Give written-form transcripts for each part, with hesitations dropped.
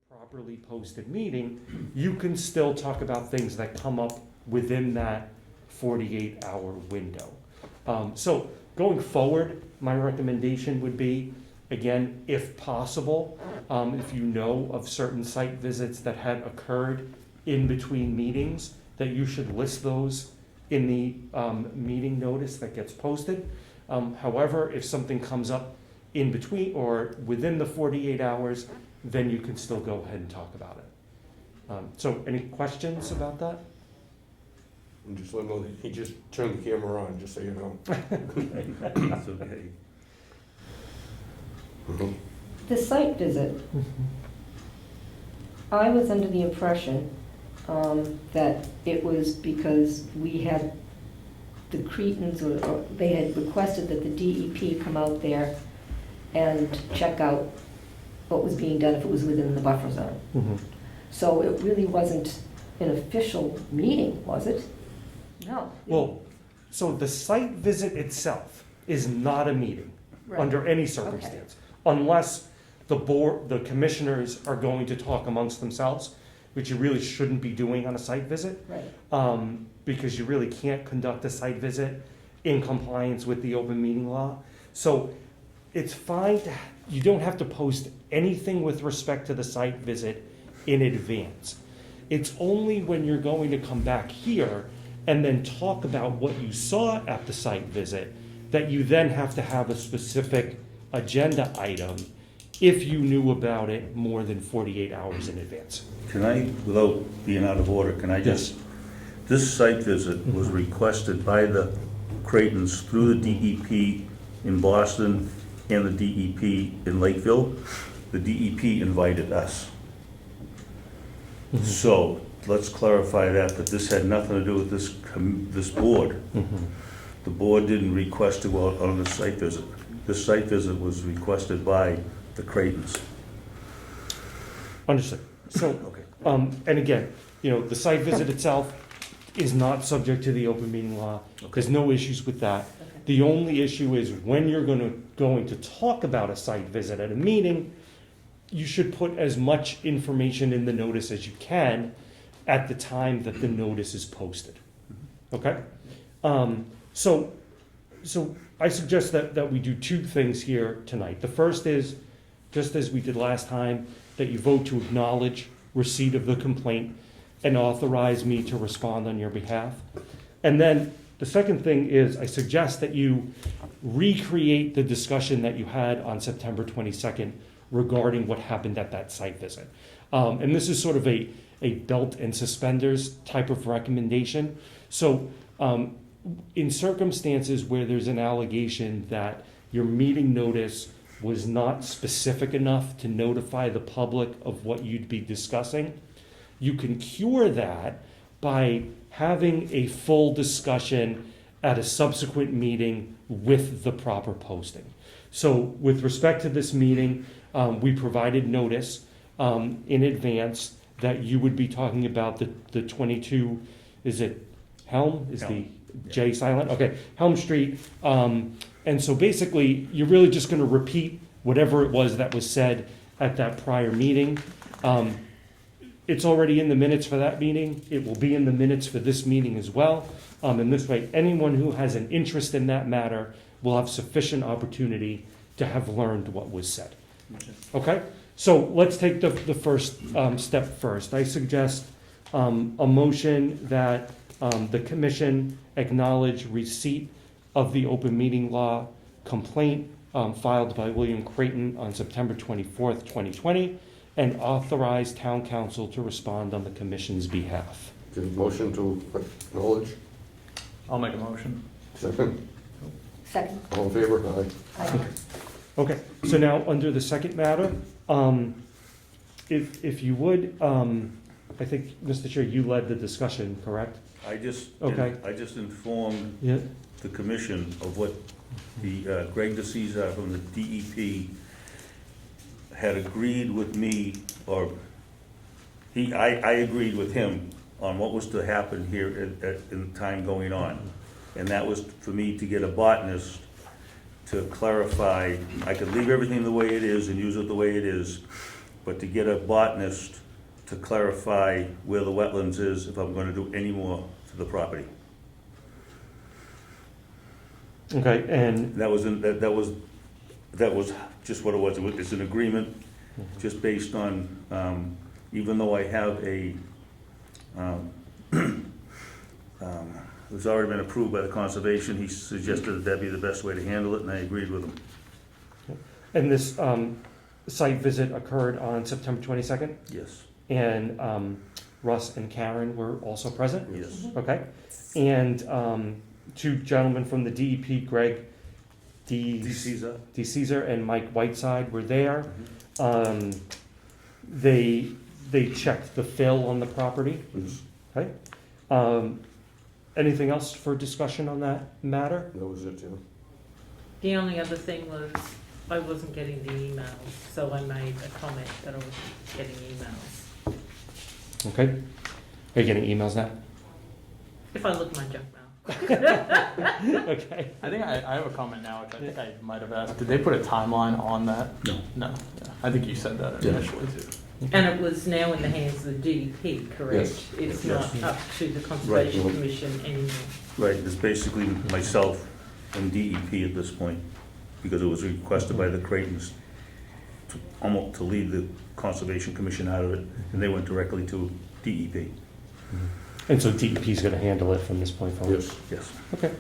properly posted meeting, you can still talk about things that come up within that 48-hour window. So going forward, my recommendation would be, again, if possible, if you know of certain site visits that had occurred in between meetings, that you should list those in the meeting notice that gets posted. However, if something comes up in between or within the 48 hours, then you can still go ahead and talk about it. So any questions about that? And just let him know, he just turned the camera on, just so you know. It's okay. Mhm. The site visit, I was under the impression that it was because we had the Cretans, or they had requested that the DEP come out there and check out what was being done if it was within the buffer zone. Mm-hmm. So it really wasn't an official meeting, was it? No. Well, so the site visit itself is not a meeting Right. under any circumstance, unless the board, the commissioners are going to talk amongst themselves, which you really shouldn't be doing on a site visit, Right. because you really can't conduct a site visit in compliance with the open meeting law. So it's fine to, you don't have to post anything with respect to the site visit in advance. It's only when you're going to come back here and then talk about what you saw at the site visit that you then have to have a specific agenda item if you knew about it more than 48 hours in advance. Can I, without being out of order, can I just, this site visit was requested by the Cretans through the DEP in Boston and the DEP in Lakeville. The DEP invited us. So, let's clarify that this had nothing to do with this board. The board didn't request to go out on the site visit. This site visit was requested by the Cretans. Understood. So, Okay. and again, you know, the site visit itself is not subject to the open meeting law. There's no issues with that. Okay. The only issue is when you're going to talk about a site visit at a meeting, you should put as much information in the notice as you can at the time that the notice is posted. Okay? So I suggest that we do two things here tonight. The first is, just as we did last time, that you vote to acknowledge receipt of the complaint and authorize me to respond on your behalf. And then the second thing is, I suggest that you recreate the discussion that you had on September 22nd regarding what happened at that site visit. And this is sort of a belt and suspenders type of recommendation. So in circumstances where there's an allegation that your meeting notice was not specific enough to notify the public of what you'd be discussing, you can cure that by having a full discussion at a subsequent meeting with the proper posting. So with respect to this meeting, we provided notice in advance that you would be talking about the 22, is it Helm? Is the J silent? Okay, Helm Street. And so basically, you're really just going to repeat whatever it was that was said at that prior meeting. It's already in the minutes for that meeting. It will be in the minutes for this meeting as well. And this way, anyone who has an interest in that matter will have sufficient opportunity to have learned what was said. Okay? So let's take the first step first. I suggest a motion that the commission acknowledge receipt of the open meeting law complaint filed by William Creighton on September 24th, 2020, and authorize town council to respond on the commission's behalf. Okay, motion to acknowledge, I'll make a motion. second, Second. all in favor, aye. Aye. Okay, so now under the second matter, if you would, I think, Mr. Chair, you led the discussion, correct? I just informed Yeah. the commission of what the Greg DeCesar from the DEP had agreed with me, or I agreed with him on what was to happen here in time going on. And that was for me to get a botanist to clarify. I could leave everything the way it is and use it the way it is, but to get a botanist to clarify where the wetlands is if I'm gonna do any more to the property. Okay, and, That was, that was just what it was. It's an agreement just based on, even though I have a, it's already been approved by the conservation, he suggested that that'd be the best way to handle it, and I agreed with him. and this site visit occurred on September 22nd? Yes, And Russ and Karen were also present? yes. Okay. And two gentlemen from the DEP, Greg Caesar? and Mike Whiteside were there. They checked the fill on the property. Yes, Okay. Anything else for discussion on that matter? that was it, yeah. The only other thing was, I wasn't getting the emails, so I made a comment that I wasn't getting emails. Okay. Are you getting emails now? If I look in my junk mail. Okay. I think I have a comment now, which I think I might have asked. Did they put a timeline on that? No. No. Yeah. I think you said that Yeah. initially too. And it was now in the hands of the DEP, correct? Yes. It's Yes. not up to the Conservation Right. Commission anymore. Right, it's basically myself and DEP at this point, because it was requested by the Creightons to almost to leave the Conservation Commission out of it, and they went directly to DEP. And so DEP's gonna handle it from this point forward? Yes, Yes. Okay.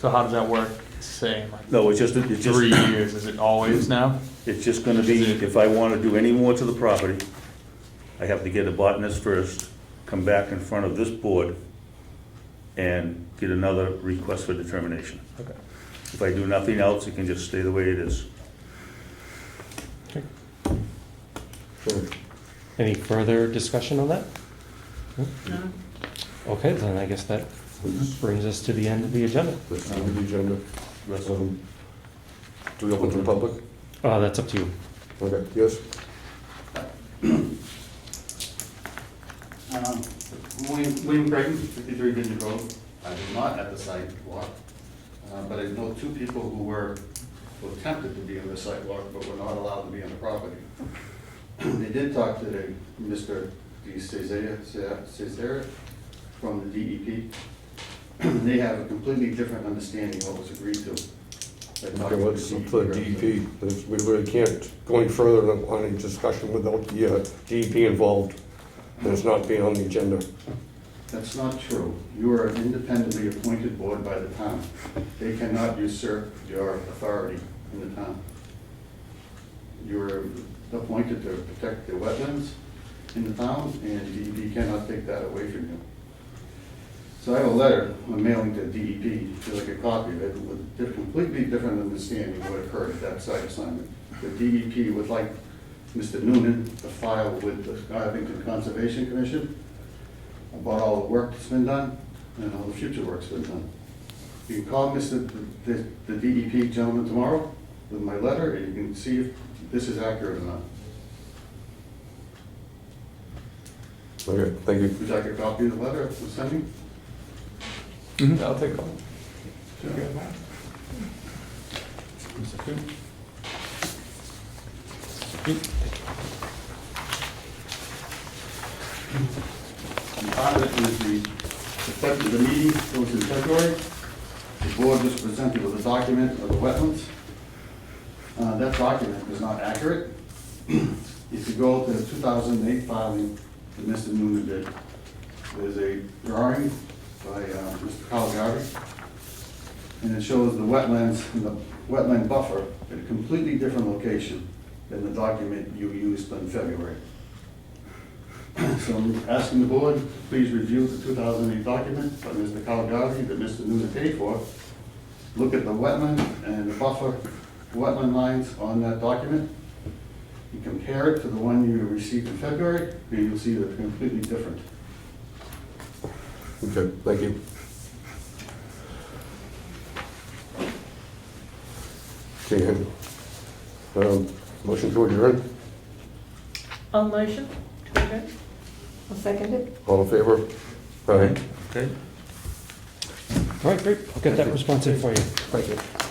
So how does that work? Saying like No, it's 3 years? Is it always now? it's just gonna be, if I wanna do any more to the property, I have to get a botanist first, come back in front of this board, and get another request for determination. Okay. If I do nothing else, it can just stay the way it is. sure. Any further discussion on that? No? Okay, then I guess that brings us to the end of the agenda. That's the end of the agenda. Do we open to the public? That's up to you. Okay, yes? William Creighton, 53 Vineyard Road. I was not at the site walk, but I know two people who were attempted to be on the site walk, but were not allowed to be on the property. They did talk to Mr. Cesare from the DEP. They have a completely different understanding of what was agreed to. Okay, well, it's up to the DEP. We really can't go any further on any discussion without the DEP involved. And it's not being on the agenda. That's not true. You are an independently appointed board by the town. They cannot usurp your authority in the town. You are appointed to protect the wetlands in the town, and DEP cannot take that away from you. So I have a letter I'm mailing to DEP, if you'd like a copy of it, with a completely different understanding of what occurred at that site assignment. The DEP would like Mr. Noonan to file with the Abington Conservation Commission about all the work that's been done and all the future work's been done. You can call the DEP gentleman tomorrow with my letter, and you can see if this is accurate or not. Okay, thank you. Would you like a copy of the letter I'm sending? Yeah, I'll take a call. And part of it is the meeting that was in February. The board was presented with a document of the wetlands. That document is not accurate. If you go to the 2008 filing that Mr. Noonan did, there's a drawing by Mr. Caligari, and it shows the wetlands and the wetland buffer at a completely different location than the document you used in February. So I'm asking the board to please review the 2008 document by Mr. Caligari that Mr. Noonan paid for. Look at the wetland and the buffer wetland lines on that document. You compare it to the one you received in February, and you'll see they're completely different. Okay, thank you. Okay, motion to adjourn, I'll motion to adjourn. I'll second it. all in favor? Aye. Okay? All right, great. I'll get that response in for you. Thank you.